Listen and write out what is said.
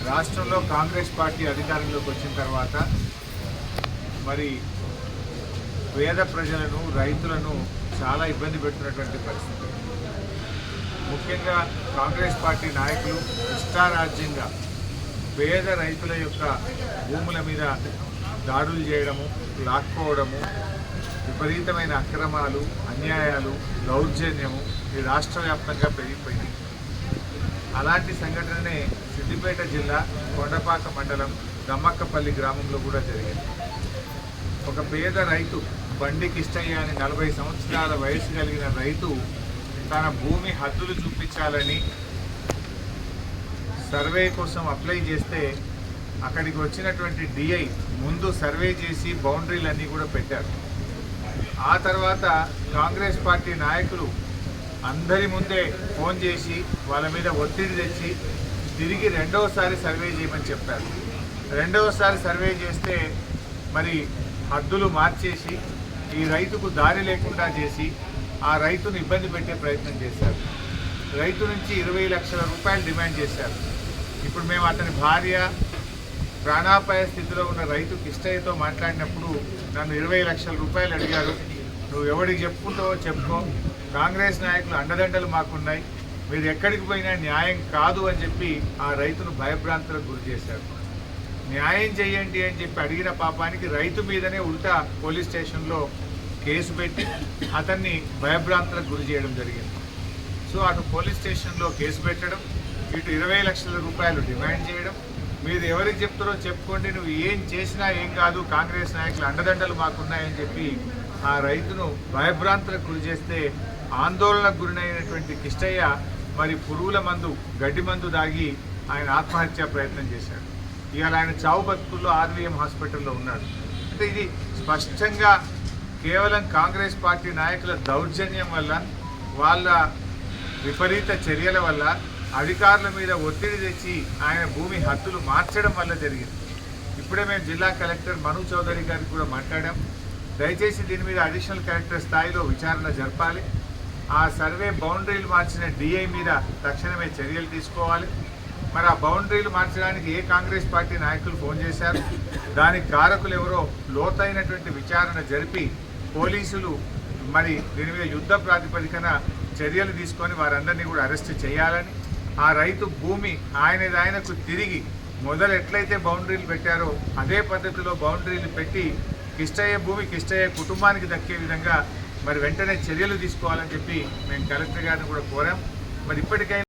రాష్ట్రంలో కాంగ్రెస్ పార్టీ అధికారంలోకి వచ్చిన తర్వాత మరి పేద ప్రజలను రైతులను చాలా ఇబ్బంది పెడుతున్నటువంటి పరిస్థితి. ముఖ్యంగా కాంగ్రెస్ పార్టీ నాయకులు ఇష్టారాజ్యంగా పేద రైతుల యొక్క భూముల మీద దాడులు చేయడము, లాక్కోవడము, విపరీతమైన అక్రమాలు, అన్యాయాలు, దౌర్జన్యము ఈ రాష్ట్ర వ్యాప్తంగా పెరిగిపోయింది. అలాంటి సంఘటననే సిద్దిపేట జిల్లా కొండపాక మండలం దమ్మక్కపల్లి గ్రామంలో కూడా జరిగింది. ఒక పేద రైతు బండి కిష్టయ్య అని 40 సంవత్సరాల వయసు కలిగిన రైతు తన భూమి హద్దులు చూపించాలని సర్వే కోసం అప్లై చేస్తే అక్కడికి వచ్చినటువంటి డిఐ ముందు సర్వే చేసి బౌండరీలన్నీ కూడా పెట్టారు. ఆ తర్వాత కాంగ్రెస్ పార్టీ నాయకులు అందరి ముందే ఫోన్ చేసి వాళ్ళ మీద ఒత్తిడి తెచ్చి తిరిగి రెండవసారి సర్వే చేయమని చెప్పారు. రెండవసారి సర్వే చేస్తే మరి హద్దులు మార్చేసి ఈ రైతుకు దారి లేకుండా చేసి ఆ రైతును ఇబ్బంది పెట్టే ప్రయత్నం చేశారు. రైతు నుంచి 20 లక్షల రూపాయలు డిమాండ్ చేశారు. ఇప్పుడు మేము అతని భార్య ప్రాణాపాయ స్థితిలో ఉన్న రైతు కిష్టయ్యతో మాట్లాడినప్పుడు నన్ను 20 లక్షల రూపాయలు అడిగారు. నువ్వు ఎవరికి చెప్పుకుంటావో చెప్పుకో, కాంగ్రెస్ నాయకులు అండదండలు మాకున్నాయి, మీరు ఎక్కడికి పోయినా న్యాయం కాదు అని చెప్పి ఆ రైతును భయభ్రాంతులకు గురి చేశారు. న్యాయం చేయండి అని చెప్పి అడిగిన పాపానికి రైతు మీదనే ఉల్టా పోలీస్ స్టేషన్లో కేసు పెట్టి అతన్ని భయభ్రాంతులకు గురి చేయడం జరిగింది. సో అటు పోలీస్ స్టేషన్లో కేసు పెట్టడం, ఇటు 20 లక్షల రూపాయలు డిమాండ్ చేయడం, మీరు ఎవరికి చెప్తారో చెప్పుకోండి, నువ్వు ఏం చేసినా ఏం కాదు, కాంగ్రెస్ నాయకులు అండదండలు మాకున్నాయని చెప్పి ఆ రైతును భయభ్రాంతులకు గురి చేస్తే ఆందోళనకు గురైనటువంటి కిష్టయ్య మరి పురుగుల మందు, గడ్డి మందు దాగి ఆయన ఆత్మహత్య ప్రయత్నం చేశాడు. ఇవాళ ఆయన చావు బతుకుల్లో ఆర్వీఎం హాస్పిటల్లో ఉన్నాడు. అంటే ఇది స్పష్టంగా కేవలం కాంగ్రెస్ పార్టీ నాయకుల దౌర్జన్యం వల్ల, వాళ్ళ విపరీత చర్యల వల్ల, అధికారుల మీద ఒత్తిడి తెచ్చి ఆయన భూమి హద్దులు మార్చడం వల్ల జరిగింది. ఇప్పుడే మేము జిల్లా కలెక్టర్ మను చౌదరి గారికి కూడా మాట్లాడాం. దయచేసి దీని మీద అడిషనల్ కలెక్టర్ స్థాయిలో విచారణ జరపాలి. ఆ సర్వే బౌండరీలు మార్చిన డిఐ మీద తక్షణమే చర్యలు తీసుకోవాలి. మరి ఆ బౌండరీలు మార్చడానికి ఏ కాంగ్రెస్ పార్టీ నాయకులు ఫోన్ చేశారు, దానికి కారకులు ఎవరో లోతైనటువంటి విచారణ జరిపి పోలీసులు మరి దీని మీద యుద్ధ ప్రాతిపదికన చర్యలు తీసుకొని వారందరినీ కూడా అరెస్ట్ చేయాలని, ఆ రైతు భూమి ఆయనకు తిరిగి మొదలు ఎట్లయితే బౌండరీలు పెట్టారో అదే పద్ధతిలో బౌండరీలు పెట్టి కిష్టయ్య భూమి కిష్టయ్య కుటుంబానికి దక్కే విధంగా మరి వెంటనే చర్యలు తీసుకోవాలని చెప్పి మేము కలెక్టర్ గారిని కూడా కోరాం. మరి ఇప్పటికైనా